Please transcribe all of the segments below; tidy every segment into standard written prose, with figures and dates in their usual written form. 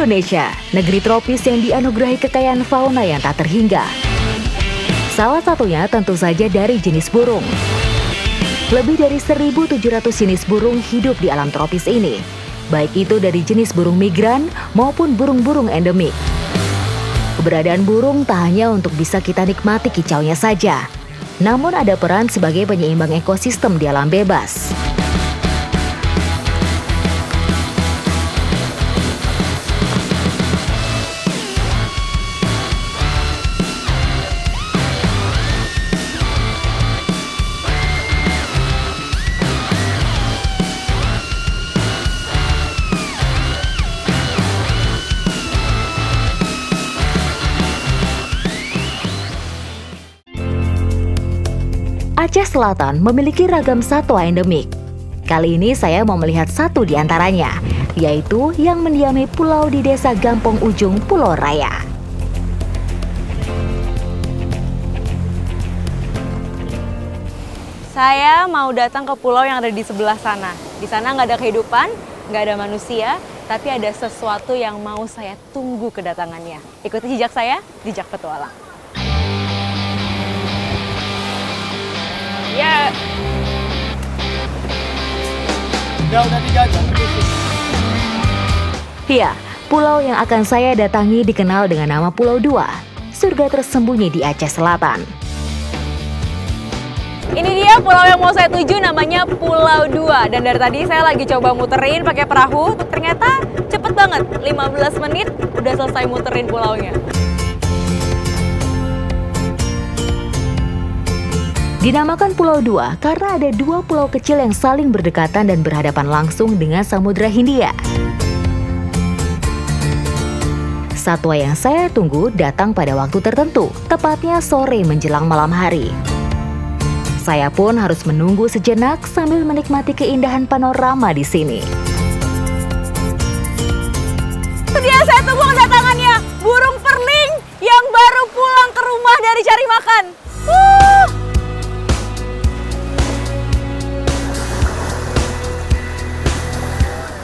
Indonesia, negeri tropis yang dianugerahi kekayaan fauna yang tak terhingga. Salah satunya tentu saja dari jenis burung. Lebih dari 1.700 jenis burung hidup di alam tropis ini, baik itu dari jenis burung migran maupun burung-burung endemik. Keberadaan burung tak hanya untuk bisa kita nikmati kicaunya saja, namun ada peran sebagai penyeimbang ekosistem di alam bebas. Aceh Selatan memiliki ragam satwa endemik. Kali ini saya mau melihat satu di antaranya, yaitu yang mendiami pulau di Desa Gampong Ujung, Pulau Raya. Saya mau datang ke pulau yang ada di sebelah sana. Di sana nggak ada kehidupan, nggak ada manusia, tapi ada sesuatu yang mau saya tunggu kedatangannya. Ikuti jejak saya, jejak petualang. Ya. Udah 3 jam. Ya, pulau yang akan saya datangi dikenal dengan nama Pulau Dua, surga tersembunyi di Aceh Selatan. Ini dia pulau yang mau saya tuju, namanya Pulau Dua. Dan dari tadi saya lagi coba muterin pakai perahu, ternyata cepet banget, 15 menit udah selesai muterin pulaunya. Dinamakan Pulau Dua karena ada 2 pulau kecil yang saling berdekatan dan berhadapan langsung dengan Samudra Hindia. Satwa yang saya tunggu datang pada waktu tertentu, tepatnya sore menjelang malam hari. Saya pun harus menunggu sejenak sambil menikmati keindahan panorama di sini. Itu dia, saya tunggu kedatangannya, burung perling yang baru pulang ke rumah dari cari makan.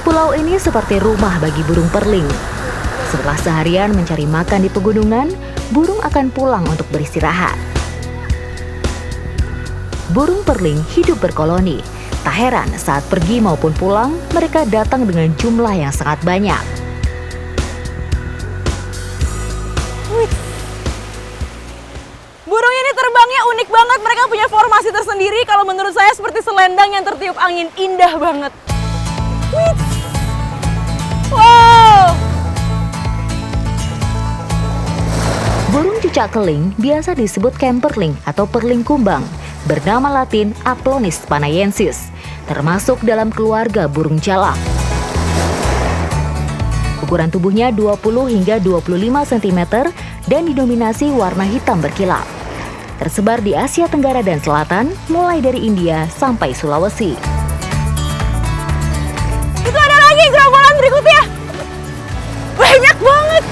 Pulau ini seperti rumah bagi burung perling. Setelah seharian mencari makan di pegunungan, burung akan pulang untuk beristirahat. Burung perling hidup berkoloni. Tak heran saat pergi maupun pulang, mereka datang dengan jumlah yang sangat banyak. Burung ini terbangnya unik banget, mereka punya formasi tersendiri. Kalau menurut saya seperti selendang yang tertiup angin, indah banget. Wow! Burung cucak keling biasa disebut kemperling atau perling kumbang, bernama latin Aplonis panayensis, termasuk dalam keluarga burung jalak. Ukuran tubuhnya 20 hingga 25 cm dan didominasi warna hitam berkilap. Tersebar di Asia Tenggara dan Selatan, mulai dari India sampai Sulawesi. Itu ada lagi gerombolan berikutnya. Banyak banget.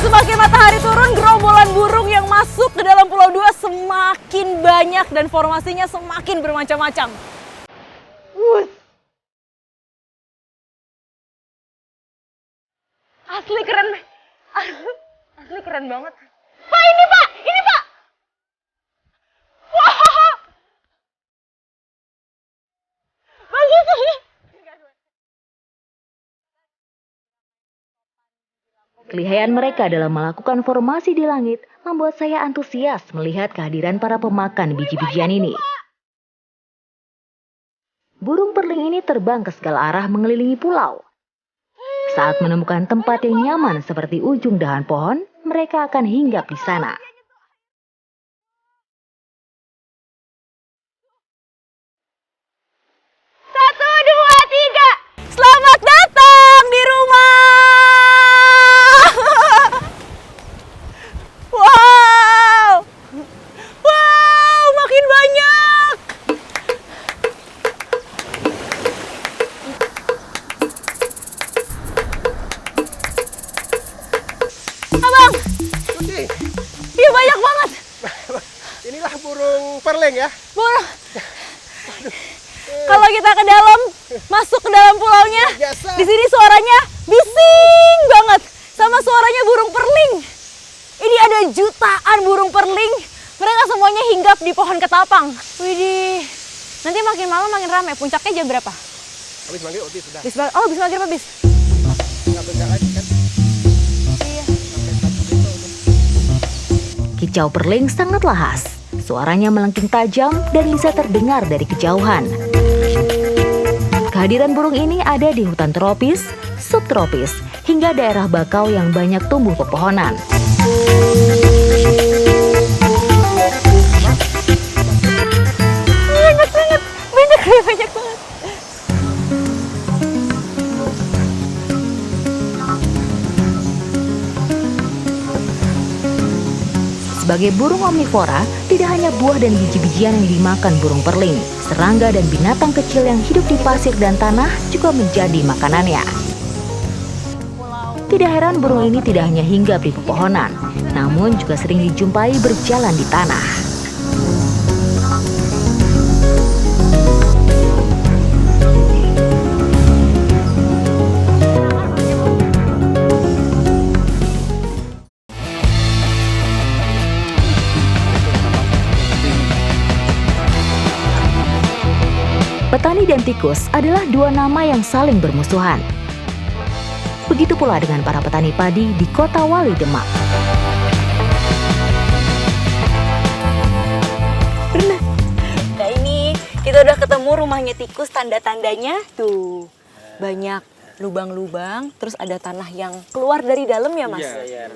Semakin matahari turun, gerombolan burung yang masuk ke dalam Pulau Dua semakin banyak dan formasinya semakin bermacam-macam. Asli keren. Asli keren banget. Pak, ini Pak! Ini Pak! Wah! Bagus. Kelihayan mereka dalam melakukan formasi di langit membuat saya antusias melihat kehadiran para pemakan biji-bijian ini. Burung perling ini terbang ke segala arah mengelilingi pulau. Saat menemukan tempat yang nyaman seperti ujung dahan pohon, mereka akan hinggap di sana. Satu, dua, tiga. Selamat datang di rumah. Wow, makin banyak. Abang. Iya, banyak banget. Inilah burung perling ya. Burung. Kalau kita ke dalam, masuk ke dalam pulaunya, di sini suaranya bising banget sama suaranya burung perling. Ini ada jutaan burung perling. Mereka semuanya hinggap di pohon ketapang. Widih. Nanti makin malam makin ramai. Puncaknya jam berapa? Habis maghrib sudah. Habis maghrib habis. Iya. Kicau perling sangatlah khas. Suaranya melengking tajam dan bisa terdengar dari kejauhan. Kehadiran burung ini ada di hutan tropis, subtropis, hingga daerah bakau yang banyak tumbuh pepohonan. Banyak banget. Sebagai burung omnivora, tidak hanya buah dan biji-bijian yang dimakan burung perling, serangga dan binatang kecil yang hidup di pasir dan tanah juga menjadi makanannya. Tidak heran burung ini tidak hanya hinggap di pepohonan, namun juga sering dijumpai berjalan di tanah. Petani dan tikus adalah dua nama yang saling bermusuhan. Begitu pula dengan para petani padi di Kota Wali, Demak. Nah ini kita udah ketemu rumahnya tikus, tanda-tandanya tuh banyak lubang-lubang, terus ada tanah yang keluar dari dalam ya mas.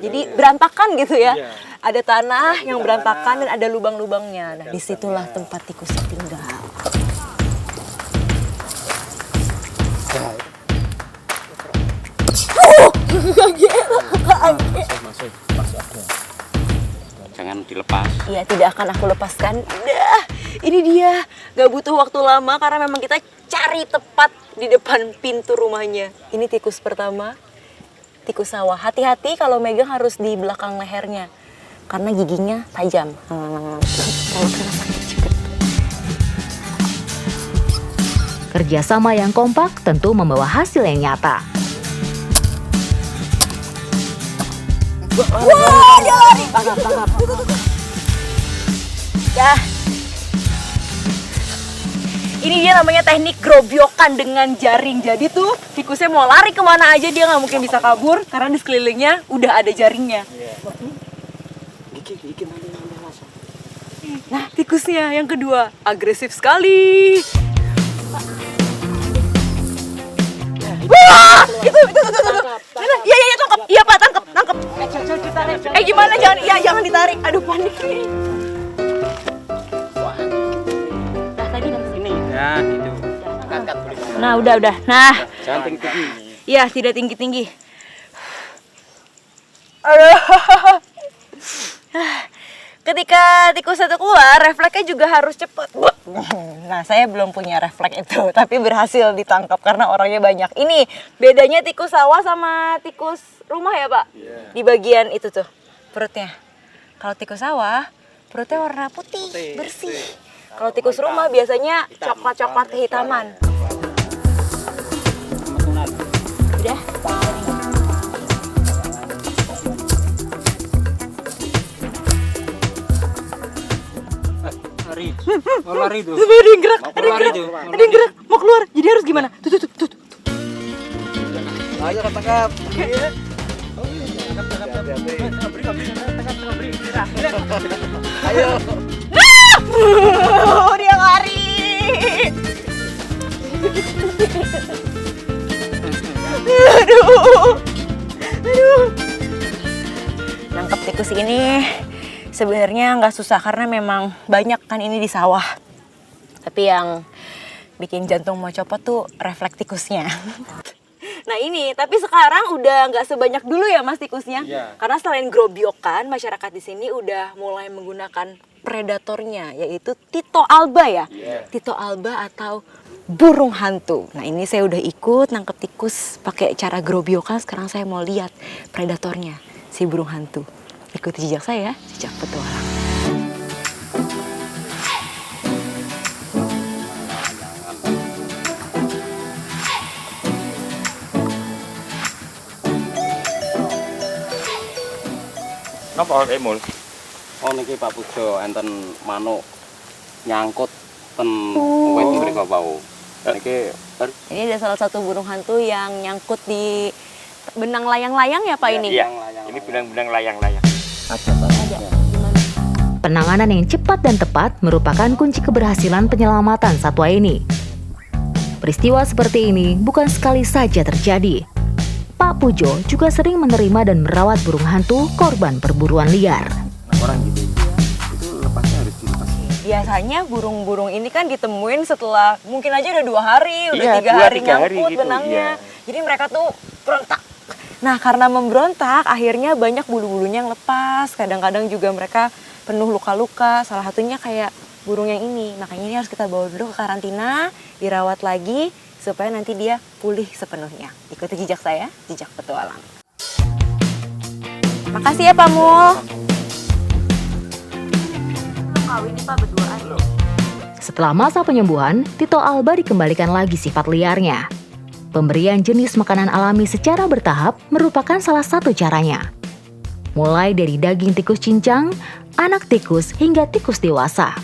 Jadi berantakan gitu ya. Ada tanah yang berantakan dan ada lubang-lubangnya. Nah disitulah tempat tikusnya tinggal. Jangan dilepas. Iya, tidak akan aku lepaskan. Dah, ini dia. Gak butuh waktu lama karena memang kita cari tepat di depan pintu rumahnya. Ini tikus pertama, tikus sawah. Hati-hati kalau megang harus di belakang lehernya karena giginya tajam. Kerjasama yang kompak tentu membawa hasil yang nyata. Wah, dia lari. Tangkap. Ya. Ini dia namanya teknik grobyokan dengan jaring. Jadi tuh tikusnya mau lari kemana aja dia nggak mungkin bisa kabur karena di sekelilingnya udah ada jaringnya. Nah, tikusnya yang kedua agresif sekali. Wah, itu. Iya, tangkap. Iya, Pak, tangkap. Gimana? Jangan ditarik. Aduh, panik nih. Nah, tadi Ini ya itu. Nah, udah. Nah. Jangan tinggi-tinggi. Ya, tidak tinggi-tinggi. Aduh. Ketika tikus satu keluar, refleksnya juga harus cepat. Nah, saya belum punya refleks itu, tapi berhasil ditangkap karena orangnya banyak. Ini bedanya tikus sawah sama tikus rumah ya, Pak? Di bagian itu tuh, perutnya. Kalau tikus sawah, perutnya warna putih, bersih. Kalau tikus rumah biasanya coklat-coklat kehitaman. Udah. Mau lari tuh. Ada yang gerak, Mau lari tuh. ada yang gerak, mau keluar. Jadi harus gimana? Tuh. Ayo tangkap. Ayo. Dia lari. Aduh. Nangkep tikus ini sebenarnya nggak susah karena memang banyak kan ini di sawah. Tapi yang bikin jantung mau copot tuh refleks tikusnya. Nah ini, tapi sekarang udah nggak sebanyak dulu ya mas tikusnya. Karena selain grobyokan, masyarakat di sini udah mulai menggunakan predatornya, yaitu Tito alba ya. Tito alba atau burung hantu. Nah ini saya udah ikut nangkep tikus pakai cara grobyokan. Sekarang saya mau lihat predatornya, si burung hantu. Ikuti jejak saya, jejak petualang. pohon emul. Oh niki Pak Pujo enten manuk nyangkut ten wit mriku wau. Niki Ini ada salah satu burung hantu yang nyangkut di benang layang-layang ya Pak ini? Iya, ini benang-benang layang-layang. Ada. Gimana? Penanganan yang cepat dan tepat merupakan kunci keberhasilan penyelamatan satwa ini. Peristiwa seperti ini bukan sekali saja terjadi. Pak Pujo juga sering menerima dan merawat burung hantu korban perburuan liar. orang gitu. Itu lepasnya harus dilepas. Biasanya burung-burung ini kan ditemuin setelah mungkin aja udah 2 hari, udah Iya, 3 2-3 hari nyangkut gitu, benangnya. iya. Jadi mereka tuh berontak. Nah karena memberontak akhirnya banyak bulu-bulunya yang lepas. Kadang-kadang juga mereka penuh luka-luka. Salah satunya kayak burung yang ini. Makanya ini harus kita bawa dulu ke karantina, dirawat lagi supaya nanti dia pulih sepenuhnya. Ikuti jejak saya, jejak petualang. Makasih ya Pak Mul. Setelah masa penyembuhan, Tito Alba dikembalikan lagi sifat liarnya. Pemberian jenis makanan alami secara bertahap merupakan salah satu caranya. Mulai dari daging tikus cincang, anak tikus, hingga tikus dewasa.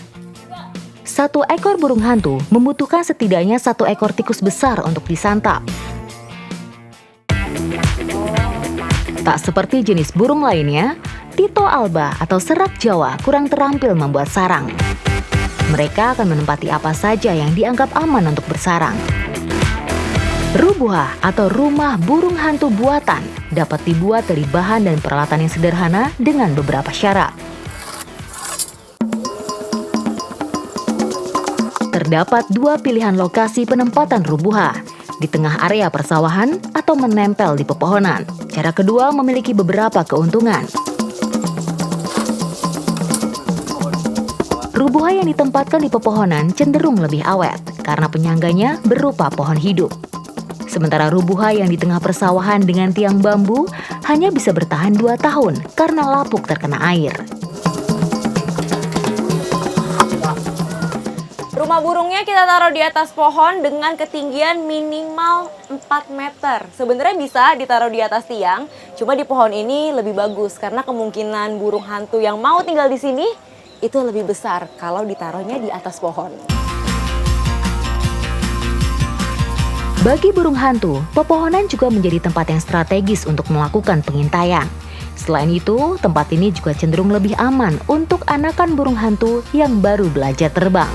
1 ekor burung hantu membutuhkan setidaknya 1 ekor tikus besar untuk disantap. Tak seperti jenis burung lainnya, Tito Alba atau serak Jawa kurang terampil membuat sarang. Mereka akan menempati apa saja yang dianggap aman untuk bersarang. Rubuha atau rumah burung hantu buatan dapat dibuat dari bahan dan peralatan yang sederhana dengan beberapa syarat. Terdapat 2 pilihan lokasi penempatan rubuha, di tengah area persawahan atau menempel di pepohonan. Cara kedua memiliki beberapa keuntungan. Rubuha yang ditempatkan di pepohonan cenderung lebih awet karena penyangganya berupa pohon hidup. Sementara rubuha yang di tengah persawahan dengan tiang bambu hanya bisa bertahan 2 tahun karena lapuk terkena air. Rumah burungnya kita taruh di atas pohon dengan ketinggian minimal 4 meter. Sebenarnya bisa ditaruh di atas tiang, cuma di pohon ini lebih bagus karena kemungkinan burung hantu yang mau tinggal di sini itu lebih besar kalau ditaruhnya di atas pohon. Bagi burung hantu, pepohonan juga menjadi tempat yang strategis untuk melakukan pengintaian. Selain itu, tempat ini juga cenderung lebih aman untuk anakan burung hantu yang baru belajar terbang.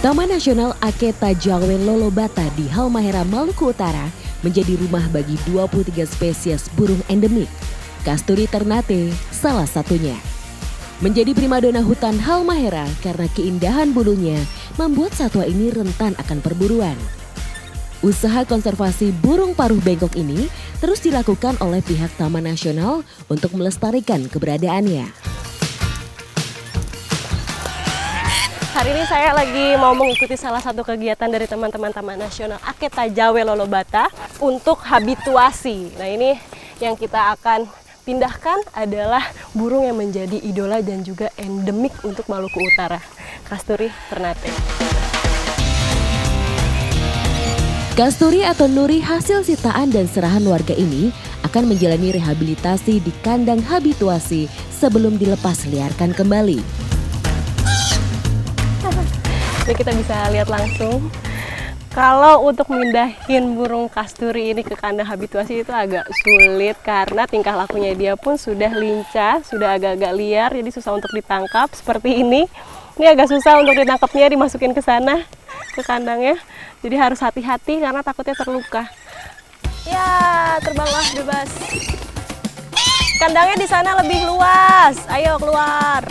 Taman Nasional Aketa Jawe Lolobata di Halmahera, Maluku Utara menjadi rumah bagi 23 spesies burung endemik. Kasturi ternate salah satunya. Menjadi primadona hutan Halmahera karena keindahan bulunya membuat satwa ini rentan akan perburuan. Usaha konservasi burung paruh bengkok ini terus dilakukan oleh pihak Taman Nasional untuk melestarikan keberadaannya. Hari ini saya lagi mau mengikuti salah satu kegiatan dari teman-teman Taman Nasional Aketa Jawe Lolobata untuk habituasi. Nah ini yang kita akan pindahkan adalah burung yang menjadi idola dan juga endemik untuk Maluku Utara, Kasturi ternate. Kasturi atau nuri hasil sitaan dan serahan warga ini akan menjalani rehabilitasi di kandang habituasi sebelum dilepas liarkan kembali. Ini kita bisa lihat langsung. Kalau untuk mindahin burung kasturi ini ke kandang habituasi itu agak sulit karena tingkah lakunya dia pun sudah lincah, sudah agak-agak liar, jadi susah untuk ditangkap seperti ini. Ini agak susah untuk ditangkapnya, dimasukin ke sana, ke kandangnya. Jadi harus hati-hati karena takutnya terluka. Ya, terbanglah bebas. Kandangnya di sana lebih luas. Ayo keluar.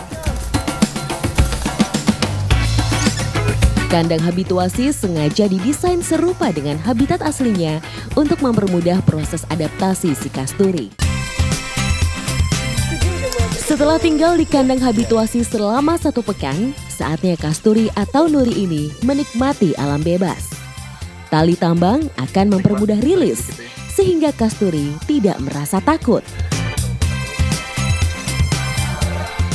Kandang habituasi sengaja didesain serupa dengan habitat aslinya untuk mempermudah proses adaptasi si kasturi. Setelah tinggal di kandang habituasi selama 1 pekan, saatnya kasturi atau nuri ini menikmati alam bebas. Tali tambang akan mempermudah rilis, sehingga kasturi tidak merasa takut.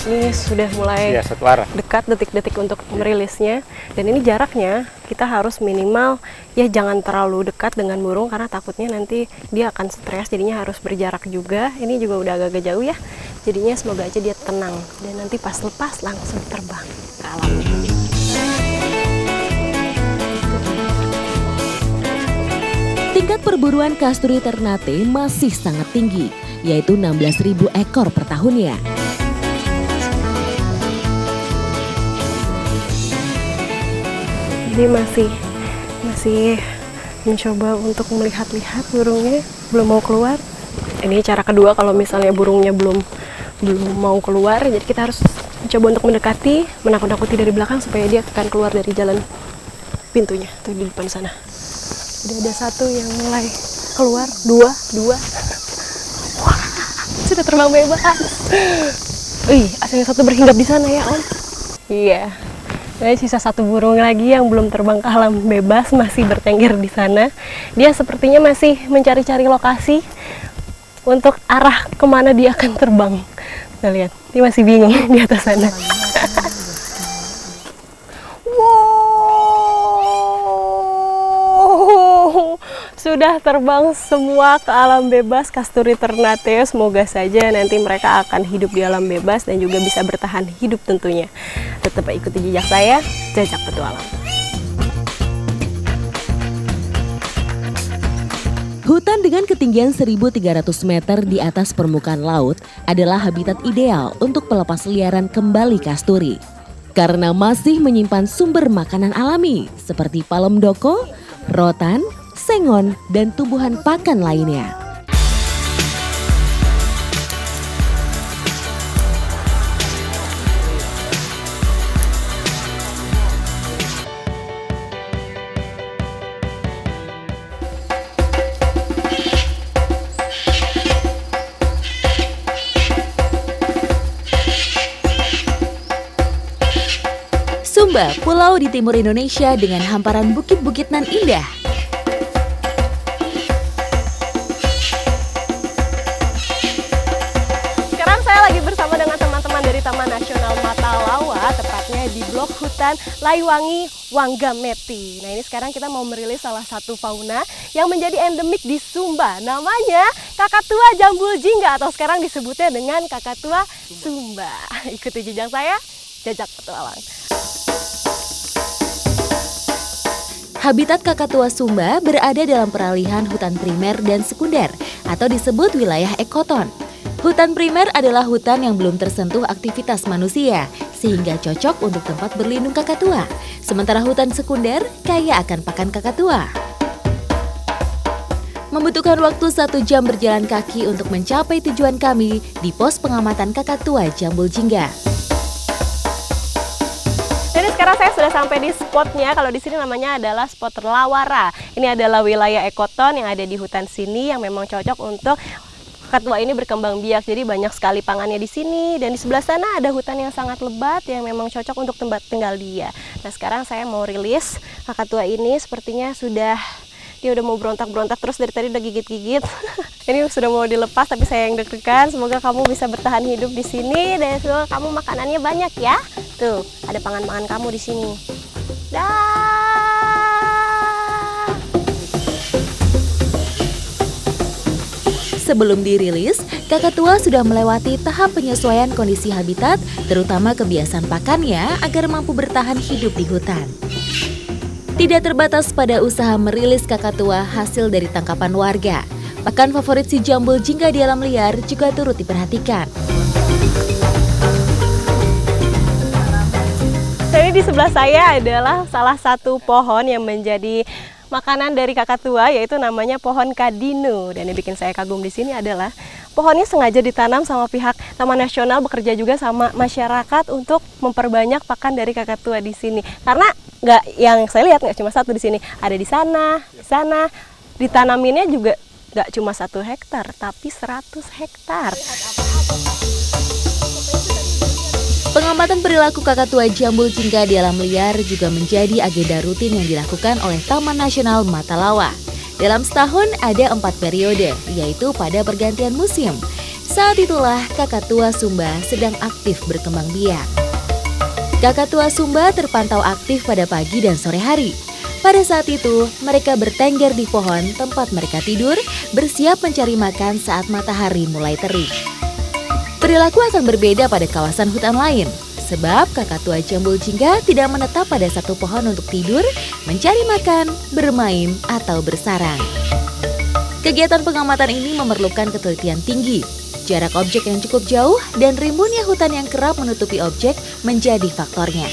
Ini sudah mulai Iya, satu arah. dekat detik-detik untuk merilisnya. Dan ini jaraknya kita harus minimal ya jangan terlalu dekat dengan burung karena takutnya nanti dia akan stres, jadinya harus berjarak juga. Ini juga udah agak-agak jauh ya. Jadinya semoga aja dia tenang dan nanti pas lepas langsung terbang ke alam. Tingkat perburuan Kasturi ternate masih sangat tinggi, yaitu 16.000 ekor per tahunnya. Jadi masih mencoba untuk melihat-lihat burungnya, belum mau keluar. Ini cara kedua kalau misalnya burungnya belum mau keluar, jadi kita harus mencoba untuk mendekati, menakut-nakuti dari belakang supaya dia akan keluar dari jalan pintunya tuh di depan sana. Udah ada satu yang mulai keluar, dua. Wah, sudah terbang bebas. Aslinya satu berhinggap di sana ya Om. Iya. Nah, sisa satu burung lagi yang belum terbang ke alam bebas masih bertengger di sana. Dia sepertinya masih mencari-cari lokasi untuk arah kemana dia akan terbang. Kita lihat, dia masih bingung di atas sana. Wow, sudah terbang semua ke alam bebas Kasturi ternate. Semoga saja nanti mereka akan hidup di alam bebas dan juga bisa bertahan hidup tentunya. Tetap ikuti jejak saya, Jajak Petualang. Hutan dengan ketinggian 1.300 meter di atas permukaan laut adalah habitat ideal untuk pelepas liaran kembali kasturi. Karena masih menyimpan sumber makanan alami seperti palem doko, rotan, sengon, dan tumbuhan pakan lainnya. Sumba, pulau di timur Indonesia dengan hamparan bukit-bukit nan indah. Sekarang saya lagi bersama dengan teman-teman dari Taman Nasional Matalawa, tepatnya di Blok Hutan Laiwangi Wanggameti. Nah, ini sekarang kita mau merilis salah satu fauna yang menjadi endemik di Sumba. Namanya Kakatua Jambul Jingga atau sekarang disebutnya dengan Kakatua Sumba. Ikuti jejak saya, Jajak Petualang. Habitat Kakatua Sumba berada dalam peralihan hutan primer dan sekunder atau disebut wilayah ekoton. Hutan primer adalah hutan yang belum tersentuh aktivitas manusia sehingga cocok untuk tempat berlindung kakatua. Sementara hutan sekunder kaya akan pakan kakatua. Membutuhkan waktu 1 jam berjalan kaki untuk mencapai tujuan kami di pos pengamatan Kakatua Jambul Jingga. Jadi sekarang saya sudah sampai di spotnya. Kalau di sini namanya adalah spot Lawara. Ini adalah wilayah ekoton yang ada di hutan sini yang memang cocok untuk kakatua ini berkembang biak. Jadi banyak sekali pangannya di sini dan di sebelah sana ada hutan yang sangat lebat yang memang cocok untuk tempat tinggal dia. Nah, sekarang saya mau rilis kakatua ini. Sepertinya dia udah mau berontak-berontak terus dari tadi udah gigit-gigit. Ini sudah mau dilepas tapi saya yang deg-degan. Semoga kamu bisa bertahan hidup di sini dan semoga kamu makanannya banyak ya. Tuh, ada pangan-pangan kamu di sini. Dah. Sebelum dirilis, kakatua sudah melewati tahap penyesuaian kondisi habitat, terutama kebiasaan pakannya agar mampu bertahan hidup di hutan. Tidak terbatas pada usaha merilis kakatua hasil dari tangkapan warga. Pakan favorit si Jambul Jingga di alam liar juga turut diperhatikan. Jadi di sebelah saya adalah salah satu pohon yang menjadi makanan dari kakatua, yaitu namanya pohon kadinu. Dan yang bikin saya kagum di sini adalah pohonnya sengaja ditanam sama pihak Taman Nasional, bekerja juga sama masyarakat untuk memperbanyak pakan dari kakatua di sini. Karena yang saya lihat nggak cuma satu di sini, ada di sana, ditanaminnya juga nggak cuma 1 hektar, tapi 100 hektar. Pengamatan perilaku kakatua Jambul Jingga di alam liar juga menjadi agenda rutin yang dilakukan oleh Taman Nasional Matalawa. Dalam setahun ada 4 periode, yaitu pada pergantian musim. Saat itulah kakatua Sumba sedang aktif berkembang biak. Kakatua Sumba terpantau aktif pada pagi dan sore hari. Pada saat itu, mereka bertengger di pohon tempat mereka tidur, bersiap mencari makan saat matahari mulai terik. Perilaku akan berbeda pada kawasan hutan lain, sebab kakatua jambul jingga tidak menetap pada satu pohon untuk tidur, mencari makan, bermain, atau bersarang. Kegiatan pengamatan ini memerlukan ketelitian tinggi. Jarak objek yang cukup jauh dan rimbunnya hutan yang kerap menutupi objek menjadi faktornya.